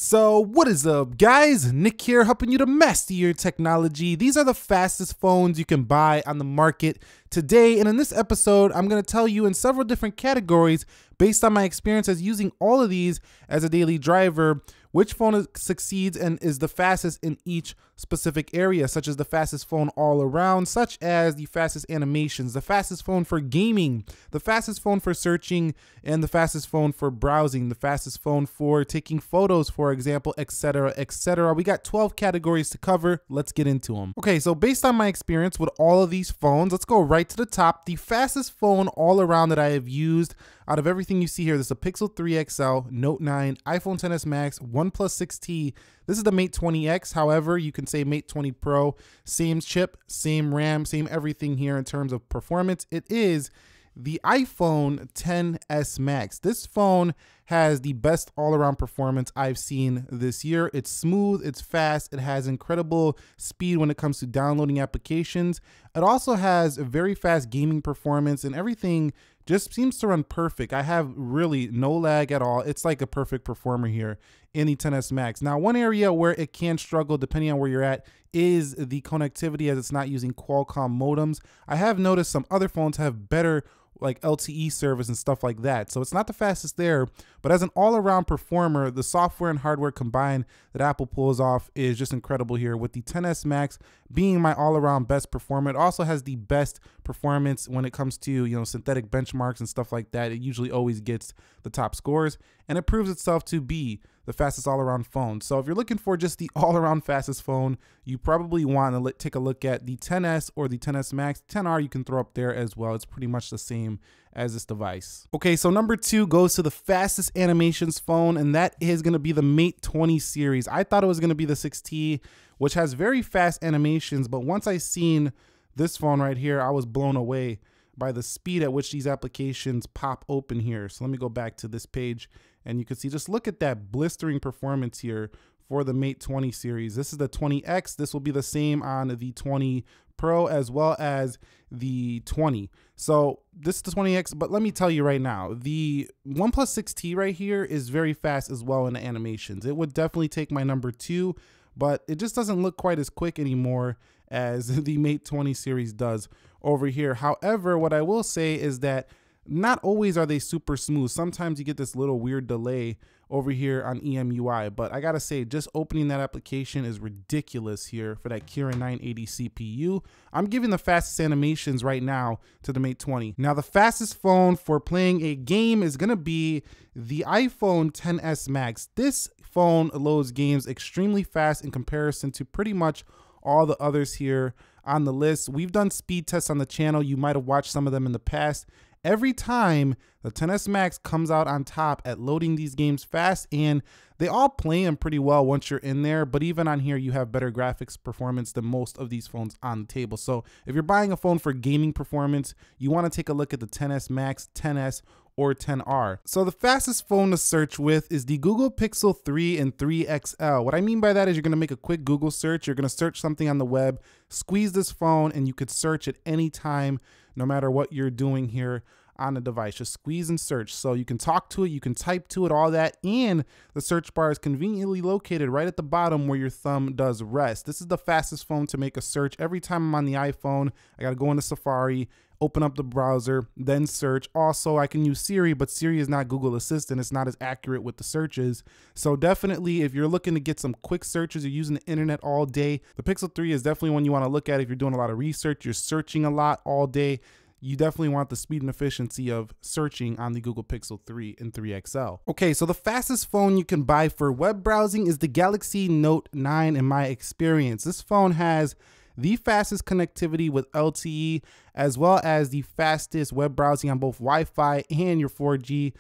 So what is up guys, Nick here helping you to master your technology. These are the fastest phones you can buy on the market today, and in this episode I'm going to tell you in several different categories based on my experience as using all of these as a daily driver, which phone succeeds and is the fastest in each specific area, such as the fastest phone all around, such as the fastest animations, the fastest phone for gaming, the fastest phone for searching, and the fastest phone for browsing, the fastest phone for taking photos, for example, etc., etc. We got 12 categories to cover. Let's get into them. Okay, so based on my experience with all of these phones, let's go right to the top. The fastest phone all around that I have used out of everything you see here, this is a Pixel 3 XL, Note 9, iPhone XS Max, OnePlus 6T. This is the Mate 20X. However, you can say Mate 20 Pro, same chip, same RAM, same everything here in terms of performance. It is the iPhone XS Max. This phone has the best all-around performance I've seen this year. It's smooth, it's fast, it has incredible speed when it comes to downloading applications. It also has a very fast gaming performance, and everything just seems to run perfect. I have really no lag at all. It's like a perfect performer here in the XS Max. Now, one area where it can struggle, depending on where you're at, is the connectivity, as it's not using Qualcomm modems. I have noticed some other phones have better like LTE service and stuff like that. So it's not the fastest there, but as an all-around performer, the software and hardware combined that Apple pulls off is just incredible here, with the XS Max being my all-around best performer. It also has the best performance when it comes to, you know, synthetic benchmarks and stuff like that. It usually always gets the top scores, and it proves itself to be the fastest all-around phone. So if you're looking for just the all-around fastest phone, you probably want to take a look at the XS or the XS Max. 10R you can throw up there as well. It's pretty much the same as this device. Okay, so number 2 goes to the fastest animations phone, and that is going to be the Mate 20 series. I thought it was going to be the 6T, which has very fast animations, but once I seen this phone right here, I was blown away by the speed at which these applications pop open here. So let me go back to this page, and you can see, just look at that blistering performance here for the Mate 20 series. This is the 20X. This will be the same on the 20 Pro as well as the 20. So this is the 20X, but let me tell you right now, the OnePlus 6T right here is very fast as well in the animations. It would definitely take my number 2, but it just doesn't look quite as quick anymore as the Mate 20 series does over here. However, what I will say is that not always are they super smooth. Sometimes you get this little weird delay over here on EMUI, but I gotta say, just opening that application is ridiculous here for that Kirin 980 CPU. I'm giving the fastest animations right now to the Mate 20. Now, the fastest phone for playing a game is gonna be the iPhone XS Max. This phone loads games extremely fast in comparison to pretty much all the others here on the list. We've done speed tests on the channel. You might have watched some of them in the past. Every time the XS Max comes out on top at loading these games fast, and they all play them pretty well once you're in there, but even on here you have better graphics performance than most of these phones on the table. So if you're buying a phone for gaming performance, you want to take a look at the XS Max, XS, or 10R. So the fastest phone to search with is the Google Pixel 3 and 3 XL. What I mean by that is you're going to make a quick Google search. You're going to search something on the web, squeeze this phone, and you could search at any time, no matter what you're doing here on the device. Just squeeze and search. So you can talk to it, you can type to it, all that, and the search bar is conveniently located right at the bottom where your thumb does rest. This is the fastest phone to make a search. Every time I'm on the iPhone, I got to go into Safari, open up the browser, then search. Also, I can use Siri, but Siri is not Google Assistant. It's not as accurate with the searches. So definitely, if you're looking to get some quick searches, you're using the internet all day, the Pixel 3 is definitely one you want to look at. If you're doing a lot of research, you're searching a lot all day, you definitely want the speed and efficiency of searching on the Google Pixel 3 and 3 XL. Okay, so the fastest phone you can buy for web browsing is the Galaxy Note 9 in my experience. This phone has the fastest connectivity with LTE, as well as the fastest web browsing on both Wi-Fi and your 4G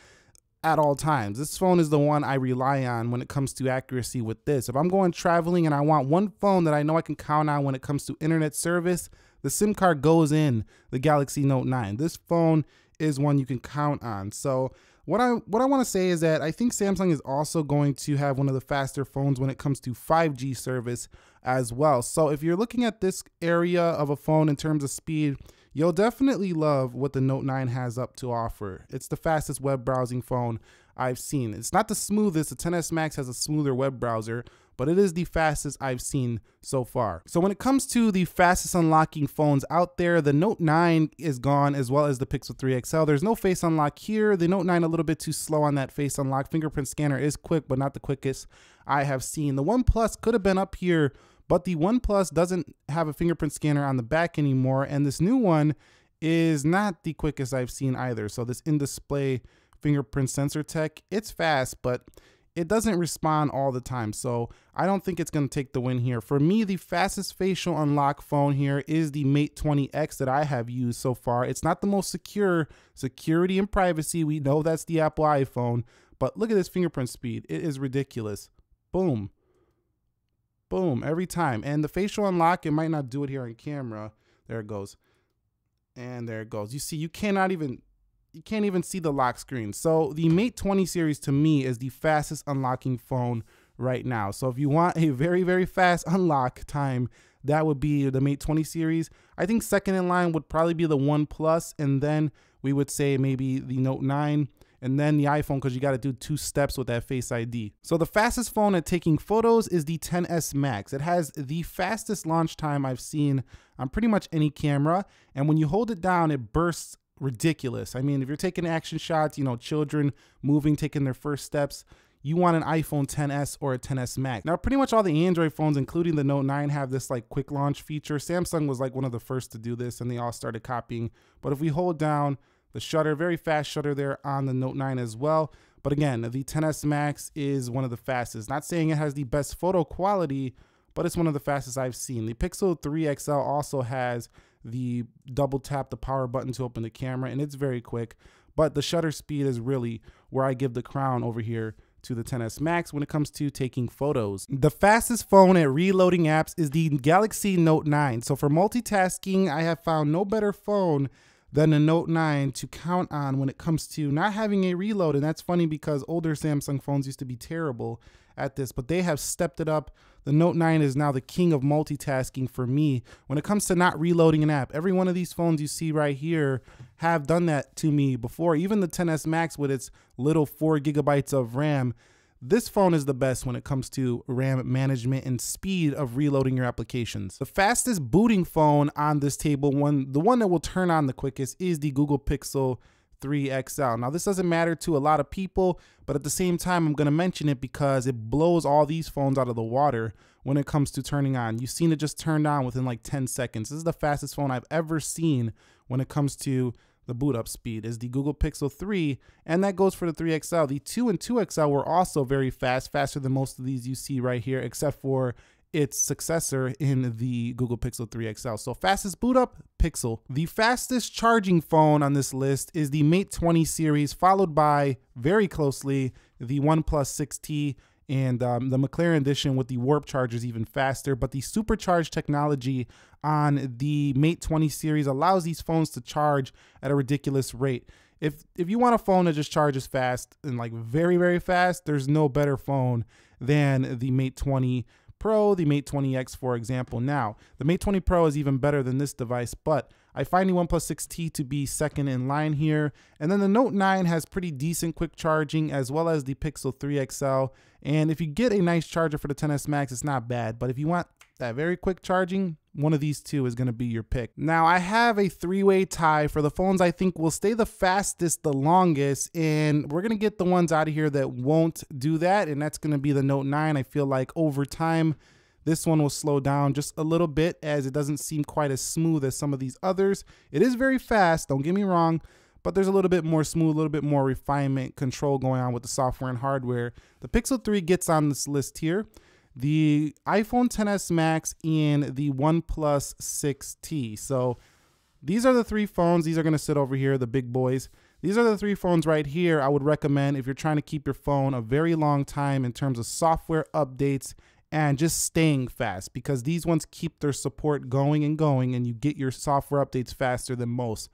at all times. This phone is the one I rely on when it comes to accuracy with this. If I'm going traveling and I want one phone that I know I can count on when it comes to internet service, the SIM card goes in the Galaxy Note 9. This phone is one you can count on. So what I want to say is that I think Samsung is also going to have one of the faster phones when it comes to 5G service as well. So if you're looking at this area of a phone in terms of speed, you'll definitely love what the Note 9 has up to offer. It's the fastest web browsing phone I've seen. It's not the smoothest. The XS Max has a smoother web browser, but it is the fastest I've seen so far. So when it comes to the fastest unlocking phones out there, the Note 9 is gone, as well as the Pixel 3 XL. There's no face unlock here. The Note 9 a little bit too slow on that face unlock. Fingerprint scanner is quick, but not the quickest I have seen. The OnePlus could have been up here, but the OnePlus doesn't have a fingerprint scanner on the back anymore, and this new one is not the quickest I've seen either. So this in-display fingerprint sensor tech, it's fast, but it doesn't respond all the time. So I don't think it's going to take the win here. For me, the fastest facial unlock phone here is the Mate 20X that I have used so far. It's not the most secure. Security and privacy, we know that's the Apple iPhone, but look at this fingerprint speed. It is ridiculous. Boom. Boom, every time. And the facial unlock, it might not do it here on camera. There it goes. And there it goes. You see, you can't even see the lock screen. So the Mate 20 series to me is the fastest unlocking phone right now. So if you want a very, very fast unlock time, that would be the Mate 20 series. I think second in line would probably be the OnePlus, and then we would say maybe the Note 9, and then the iPhone, because you got to do 2 steps with that Face ID. So the fastest phone at taking photos is the XS Max. It has the fastest launch time I've seen on pretty much any camera, and when you hold it down, it bursts ridiculous. I mean, if you're taking action shots, you know, children moving, taking their first steps, you want an iPhone XS or a XS Max. Now, pretty much all the Android phones, including the Note 9, have this like quick launch feature. Samsung was like one of the first to do this, and they all started copying. But if we hold down the shutter, very fast shutter there on the Note 9 as well. But again, the XS Max is one of the fastest. Not saying it has the best photo quality, but it's one of the fastest I've seen. The Pixel 3 XL also has the double tap the power button to open the camera, and it's very quick. But the shutter speed is really where I give the crown over here to the XS Max when it comes to taking photos. The fastest phone at reloading apps is the Galaxy Note 9. So for multitasking, I have found no better phone than the Note 9 to count on when it comes to not having a reload. And that's funny because older Samsung phones used to be terrible at this, but they have stepped it up. The Note 9 is now the king of multitasking for me when it comes to not reloading an app. Every one of these phones you see right here have done that to me before. Even the XS Max with its little 4 gigabytes of RAM. This phone is the best when it comes to RAM management and speed of reloading your applications. The fastest booting phone on this table, the one that will turn on the quickest, is the Google Pixel 3 XL. Now, this doesn't matter to a lot of people, but at the same time, I'm going to mention it because it blows all these phones out of the water when it comes to turning on. You've seen it just turned on within like 10 seconds. This is the fastest phone I've ever seen when it comes to the boot up speed, is the Google Pixel 3, and that goes for the 3 XL. The 2 and 2 XL were also very fast, faster than most of these you see right here, except for its successor in the Google Pixel 3 XL. So fastest boot up, Pixel. The fastest charging phone on this list is the Mate 20 series, followed by, very closely, the OnePlus 6T and the McLaren edition with the Warp chargers even faster. But the supercharged technology on the Mate 20 series allows these phones to charge at a ridiculous rate. If you want a phone that just charges fast and like very, very fast, there's no better phone than the Mate 20 Pro, the Mate 20X, for example. Now, the Mate 20 Pro is even better than this device, but I find the OnePlus 6T to be second in line here. And then the Note 9 has pretty decent quick charging, as well as the Pixel 3 XL. And if you get a nice charger for the XS Max, it's not bad. But if you want that very quick charging, one of these two is going to be your pick. Now, I have a 3-way tie for the phones I think will stay the fastest, the longest, and we're going to get the ones out of here that won't do that, and that's going to be the Note 9. I feel like over time, this one will slow down just a little bit as it doesn't seem quite as smooth as some of these others. It is very fast, don't get me wrong, but there's a little bit more smooth, a little bit more refinement, control going on with the software and hardware. The Pixel 3 gets on this list here. The iPhone XS Max and the OnePlus 6T. So these are the 3 phones. These are going to sit over here, the big boys. These are the 3 phones right here I would recommend if you're trying to keep your phone a very long time in terms of software updates and just staying fast, because these ones keep their support going and going, and you get your software updates faster than most.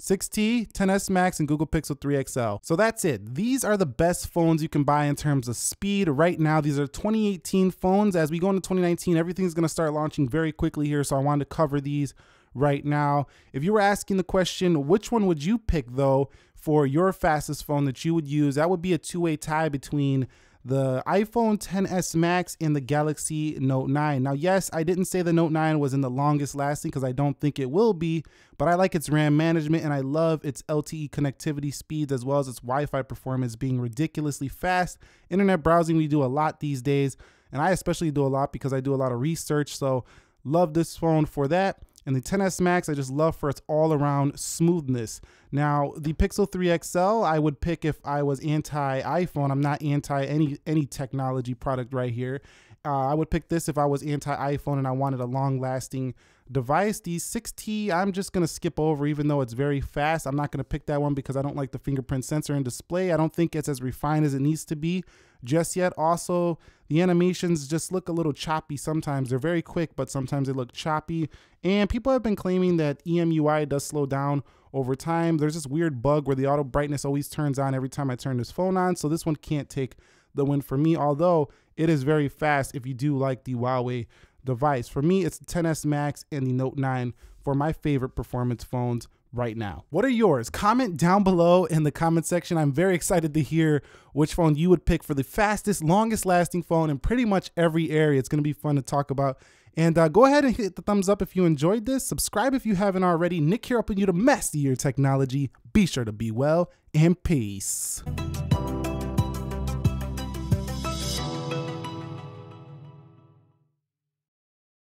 6T, XS Max, and Google Pixel 3 XL. So that's it. These are the best phones you can buy in terms of speed. Right now, these are 2018 phones. As we go into 2019, everything's going to start launching very quickly here, so I wanted to cover these right now. If you were asking the question, which one would you pick though for your fastest phone that you would use, that would be a two-way tie between the iPhone XS Max and the Galaxy Note 9. Now, yes, I didn't say the Note 9 was in the longest lasting because I don't think it will be, but I like its RAM management and I love its LTE connectivity speeds as well as its Wi-Fi performance being ridiculously fast. Internet browsing, we do a lot these days, and I especially do a lot because I do a lot of research, so love this phone for that. And the XS Max, I just love for its all-around smoothness. Now, the Pixel 3 XL, I would pick if I was anti-iPhone. I'm not anti any technology product right here. I would pick this if I was anti-iPhone and I wanted a long-lasting device. The 6T, I'm just going to skip over even though it's very fast. I'm not going to pick that one because I don't like the fingerprint sensor and display. I don't think it's as refined as it needs to be just yet. Also, the animations just look a little choppy sometimes. They're very quick, but sometimes they look choppy. And people have been claiming that EMUI does slow down over time. There's this weird bug where the auto brightness always turns on every time I turn this phone on. So this one can't take the win for me, although it is very fast if you do like the Huawei device. For me, it's the XS Max and the Note 9 for my favorite performance phones right now. What are yours? Comment down below in the comment section. I'm very excited to hear which phone you would pick for the fastest, longest lasting phone in pretty much every area. It's going to be fun to talk about. And go ahead and hit the thumbs up if you enjoyed this. Subscribe if you haven't already. Nick here helping you to master your technology. Be sure to be well and peace.